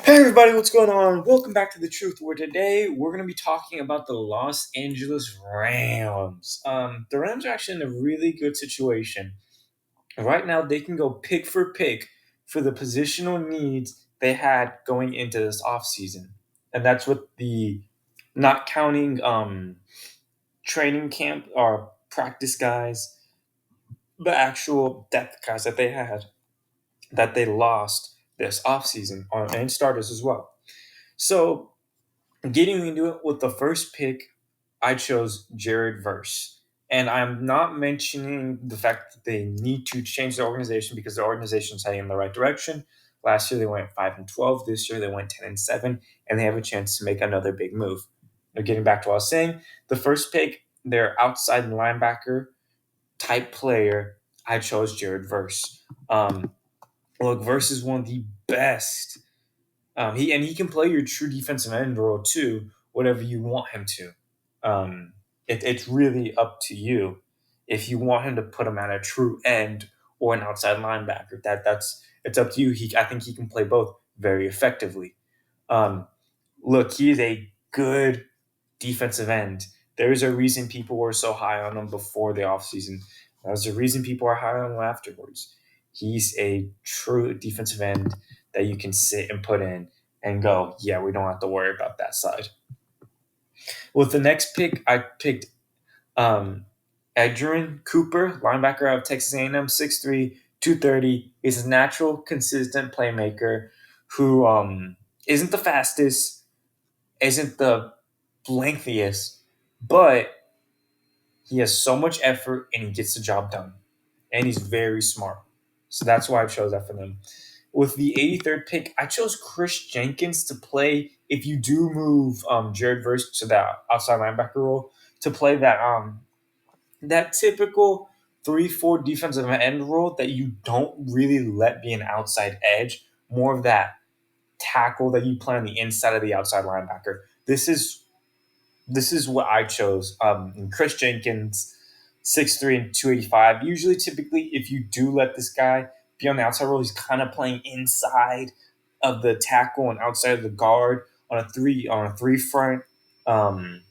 Hey everybody, what's going on? Welcome back to The Truth, where today we're going to be talking about the Los Angeles Rams. The Rams are actually in a really good situation. Right now, they can go pick for pick for the positional needs they had going into this offseason. And that's with the not counting training camp or practice guys, the actual depth guys that they had that they lost this offseason, and starters as well. So getting into it with the first pick, I chose Jared Verse. And I'm not mentioning the fact that they need to change their organization because their organization is heading in the right direction. Last year they went 5-12. This year they went 10-7, and they have a chance to make another big move. Now, getting back to what I was saying, the first pick, their outside linebacker type player, I chose Jared Verse. Look, Verse is one of the best he can play your true defensive end role too, whatever you want him to. It's really up to you if you want him to put him at a true end or an outside linebacker. That's it's up to you. I think he can play both very effectively. Um, Look, he is a good defensive end. There is a reason people were so high on him before the offseason. There's a reason people are high on him afterwards. He's a true defensive end that you can sit and put in and go, yeah, we don't have to worry about that side. With the next pick, I picked um, Edgerrin Cooper, linebacker out of Texas A&M, 6'3", 230. He's a natural, consistent playmaker who isn't the fastest, isn't the lengthiest, but he has so much effort and he gets the job done. And he's very smart. So that's why I chose that for them. With the 83rd pick, I chose Chris Jenkins to play. If you do move Jared Verse to that outside linebacker role, to play that typical 3-4 defensive end role that you don't really let be an outside edge, more of that tackle that you play on the inside of the outside linebacker. This is what I chose. And Chris Jenkins, 6'3" and 285. Usually, typically, if you do let this guy be on the outside role, he's kind of playing inside of the tackle and outside of the guard on a three front. Um,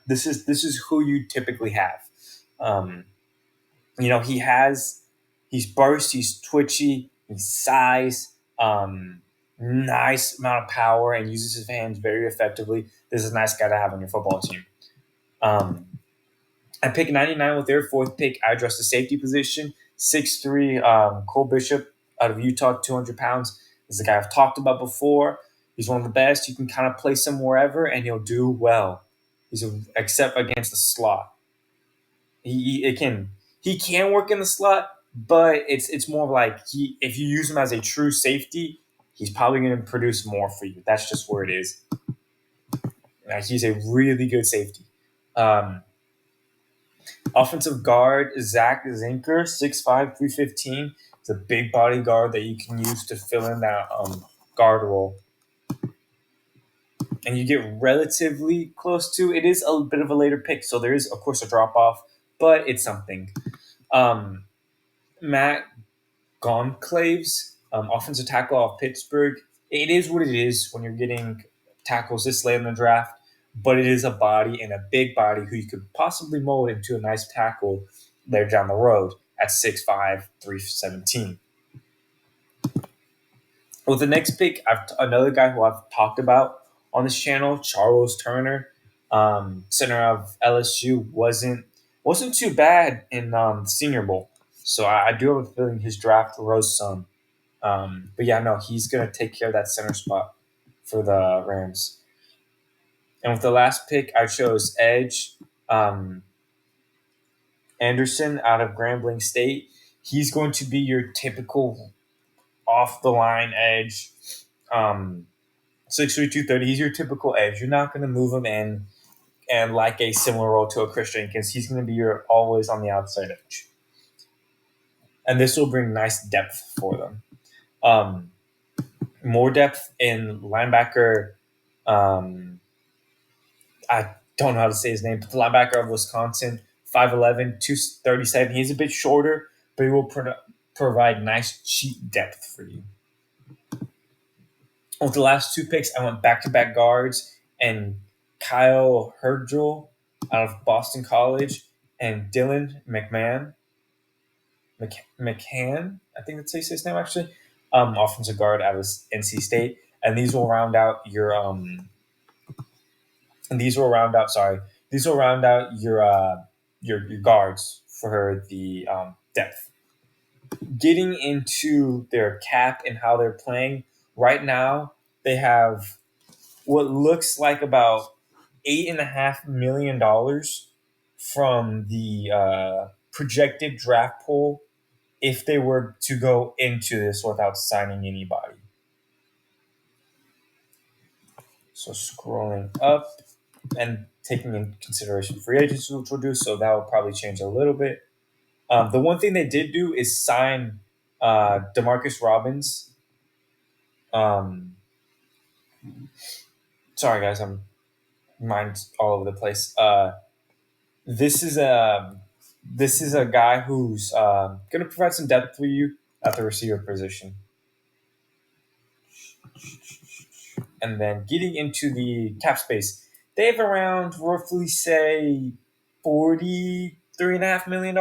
this is who you typically have. Um, he's burst, he's twitchy, he's size, nice amount of power, and uses his hands very effectively. This is a nice guy to have on your football team. Um, I picked 99 with their fourth pick. I addressed the safety position. 6'3", Cole Bishop out of Utah, 200 pounds. This is a guy I've talked about before. He's one of the best. You can kind of place him wherever, and he'll do well. Except against the slot. He can work in the slot, but it's more like if you use him as a true safety, he's probably going to produce more for you. That's just where it is. He's a really good safety. Um, Offensive guard Zach Zinker, 6'5", 315. It's a big body guard that you can use to fill in that guard role. And you get relatively close to it. Is a bit of a later pick, so there is, of course, a drop off, but it's something. Matt Gonclaves, offensive tackle of Pittsburgh. It is what it is when you're getting tackles this late in the draft, but it is a body and a big body who you could possibly mold into a nice tackle there down the road at 6'5", 317. With the next pick, another guy who I've talked about on this channel, Charles Turner, center of LSU, wasn't too bad in Senior Bowl. So I do have a feeling his draft rose some. But yeah, no, he's going to take care of that center spot for the Rams. And with the last pick, I chose Edge Anderson out of Grambling State. He's going to be your typical off the line edge, 6'3", 230. He's your typical edge. You're not going to move him in and like a similar role to a Chris Jenkins. He's going to be your always on the outside edge. And this will bring nice depth for them. More depth in linebacker. I don't know how to say his name, but the linebacker of Wisconsin, 5'11", 237. He's a bit shorter, but he will provide nice cheap depth for you. With the last two picks, I went back to back guards and Kyle Hergel out of Boston College and Dylan McCann, I think that's how you say his name actually, offensive guard out of NC State. And these will round out your and these will round out sorry these will round out your guards for the depth. Getting into their cap and how they're playing right now, they have what looks like about $8.5 million from the projected draft pool if they were to go into this without signing anybody. So scrolling up and taking into consideration free agency, which we'll do, so that will probably change a little bit. The one thing they did do is sign Demarcus Robbins. Um, Sorry, guys, I'm mine's all over the place. This is a this is a guy who's going to provide some depth for you at the receiver position. And then getting into the cap space, they have around roughly say $43.5 million,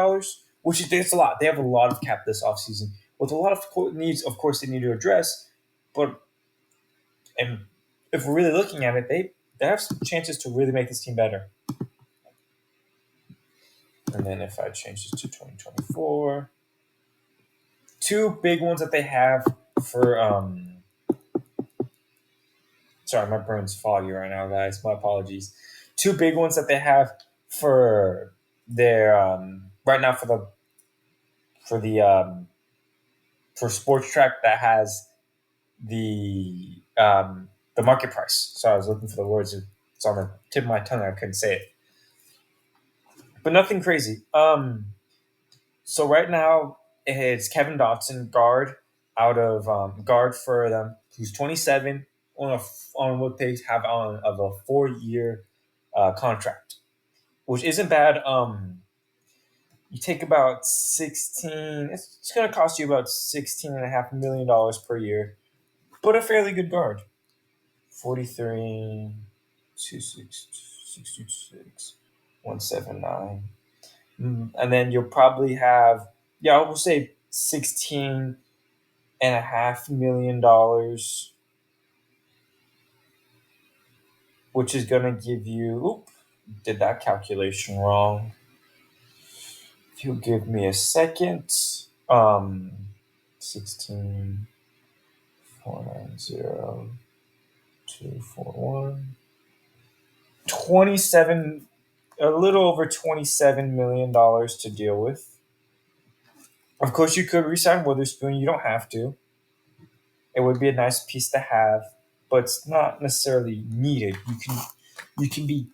which is it's a lot. They have a lot of cap this offseason with a lot of needs. Of course, they need to address, but and if we're really looking at it, they have some chances to really make this team better. And then if I change this to 2024, two big ones that they have for sorry, my brain's foggy right now, guys. My apologies. Two big ones that they have for their right now for the for Sports Track that has the market price. So I was looking for the words. It's on the tip of my tongue. I couldn't say it, but nothing crazy. So right now it's Kevin Dotson, guard out of guard for them, who's 27 on what they have on of a 4 year contract, which isn't bad. You take about 16. It's going to cost you about $16.5 million per year, but a fairly good guard. 43, 26, 66, 179. And then you'll probably have, yeah, I will say $16.5 million, which is going to give you, did that calculation wrong. If you'll give me a second, 16, 490, 241, 27, a little over $27 million to deal with. Of course, you could resign Witherspoon. You don't have to. It would be a nice piece to have, but it's not necessarily needed. You can be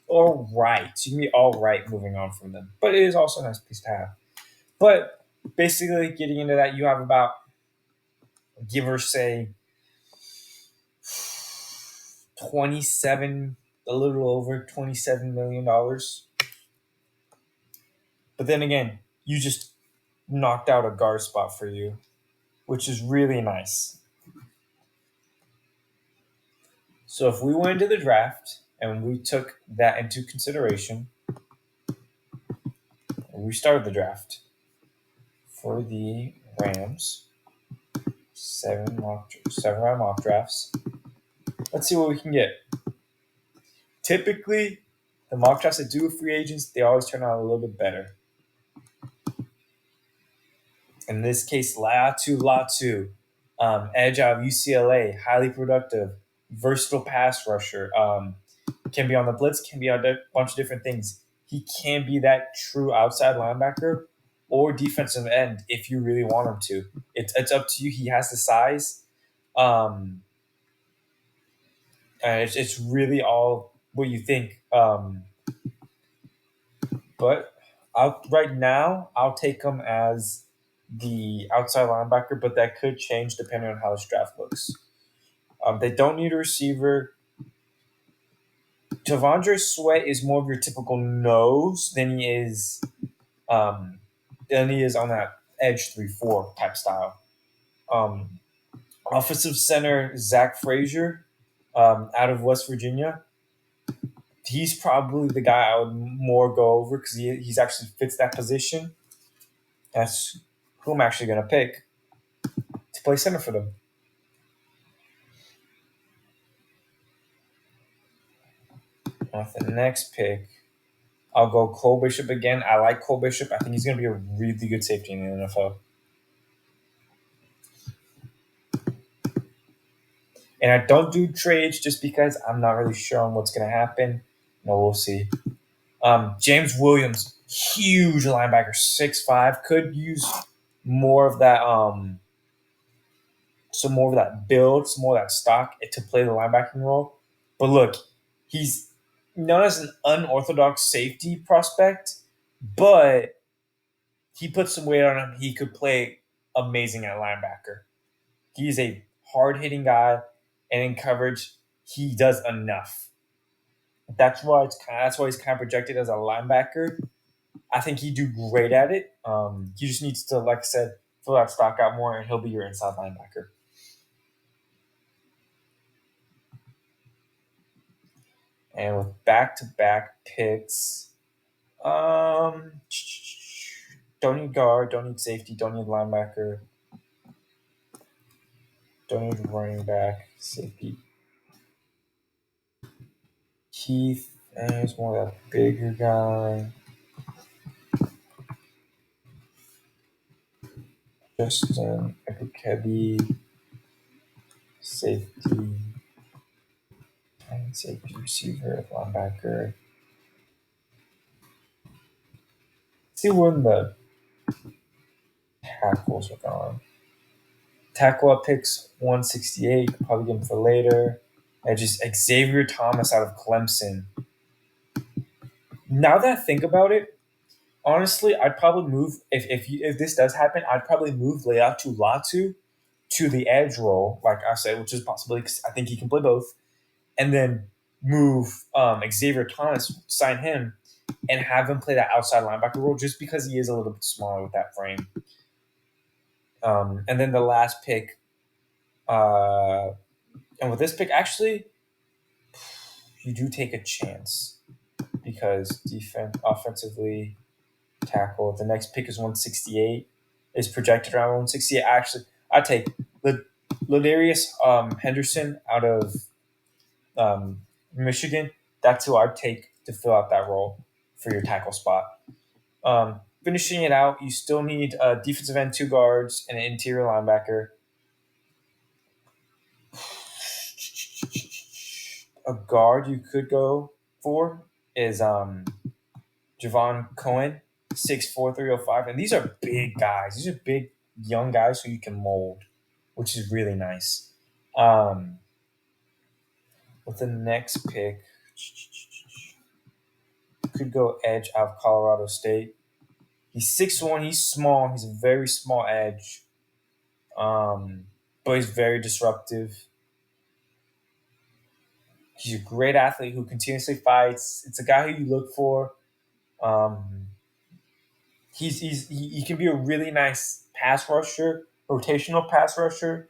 all right. You can be all right moving on from them, but it is also a nice piece to have. But basically, getting into that, you have about, give or say, 27, a little over $27 million. But then again, you just knocked out a guard spot for you, which is really nice. So if we went into the draft and we took that into consideration, we started the draft for the Rams, seven round mock drafts. Let's see what we can get. Typically, the mock drafts that do with free agents, they always turn out a little bit better. In this case, Latu, edge out of UCLA, highly productive, versatile pass rusher. Can be on the blitz, can be on a bunch of different things. He can be that true outside linebacker or defensive end if you really want him to. It's up to you. He has the size. It's really all what you think. But right now, I'll take him as the outside linebacker, but that could change depending on how this draft looks. They don't need a receiver. Tavondre Sweat is more of your typical nose than he is on that edge 3-4 type style. Offensive center Zach Frazier, out of West Virginia. He's probably the guy I would more go over because he's actually fits that position. That's who I'm actually going to pick to play center for them. With the next pick, I'll go Cole Bishop again. I like Cole Bishop. I think he's going to be a really good safety in the NFL. And I don't do trades just because I'm not really sure on what's going to happen. No, we'll see. James Williams, huge linebacker, 6'5", could use more of that. Some more of that build, some more of that stock to play the linebacking role. But look, he's known as an unorthodox safety prospect, but he put some weight on him. He could play amazing at linebacker. He's a hard hitting guy, and in coverage, he does enough. That's why he's kind of projected as a linebacker. I think he'd do great at it. He just needs to, like I said, fill that stock out more, and he'll be your inside linebacker. And with back to back picks, um, don't need guard, don't need safety, don't need linebacker, don't need running back, safety. Keith is more of that bigger guy. Justin Ebukebi, safety, and safety receiver, linebacker. See when the tackles are gone. Tackle up picks 168, probably get him for later. And just Xavier Thomas out of Clemson. Now that I think about it, honestly, I'd probably move if this does happen. I'd probably move Leatu Latu to the edge role, like I said, which is possibly because I think he can play both, and then move Xavier Thomas, sign him, and have him play that outside linebacker role, just because he is a little bit smaller with that frame. And then the last pick, and with this pick, actually, you do take a chance because offensively, tackle. The next pick is 168. Is projected around 168. Actually, I take Ladarius Henderson out of Michigan. That's who I'd take to fill out that role for your tackle spot. Finishing it out, you still need a defensive end, two guards, and an interior linebacker. A guard you could go for is Javon Cohen, 6'4", 305. And these are big guys. These are big, young guys who you can mold, which is really nice. With the next pick, could go edge out of Colorado State. He's 6'1". He's small. He's a very small edge. But he's very disruptive. He's a great athlete who continuously fights. It's a guy who you look for. Um, he can be a really nice pass rusher, rotational pass rusher,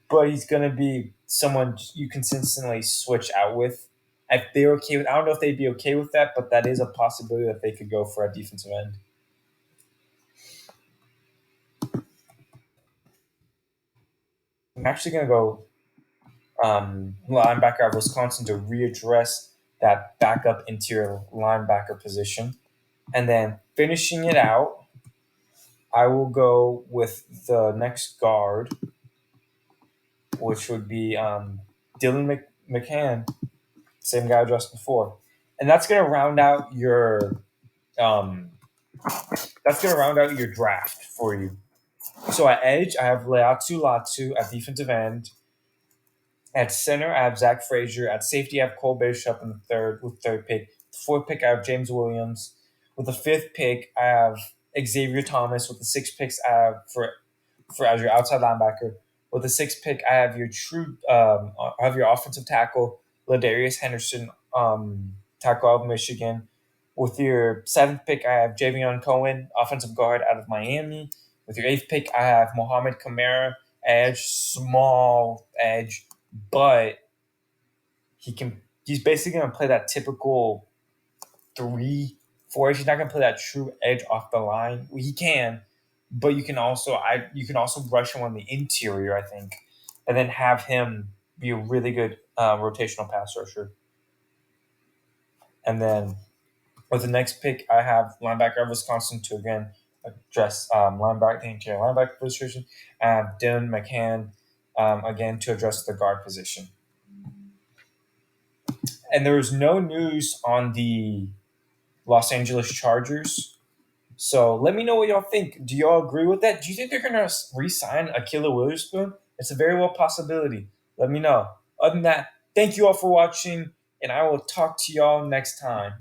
but he's gonna be someone you consistently switch out with. If they're okay with, I don't know if they'd be okay with that, but that is a possibility that they could go for a defensive end. I'm actually gonna go linebacker out of Wisconsin to readdress that backup interior linebacker position, and then finishing it out, I will go with the next guard, which would be Dylan McCann, same guy I addressed before, and um, that's gonna round out your draft for you. So at edge, I have Leatu Latu at defensive end. At center, I have Zach Frazier. At safety, I have Cole Bishop in the third with third pick. The fourth pick, I have James Williams. With the fifth pick, I have Xavier Thomas. With the sixth picks, I have for as your outside linebacker. With the sixth pick, I have I have your offensive tackle, Ladarius Henderson, tackle out of Michigan. With your seventh pick, I have Javion Cohen, offensive guard out of Miami. With your eighth pick, I have Mohamed Kamara edge, small edge, but he's basically going to play that typical 3-4 edge. He's not going to play that true edge off the line. He can, but you can also rush him on the interior, I think, and then have him be a really good rotational pass rusher. And then with the next pick, I have linebacker of Wisconsin to again address interior linebacker position. Dylan McCann again to address the guard position. And there was no news on the Los Angeles Chargers. So let me know what y'all think. Do y'all agree with that? Do you think they're going to re-sign Akila Witherspoon? It's a very well possibility. Let me know. Other than that, thank you all for watching, and I will talk to y'all next time.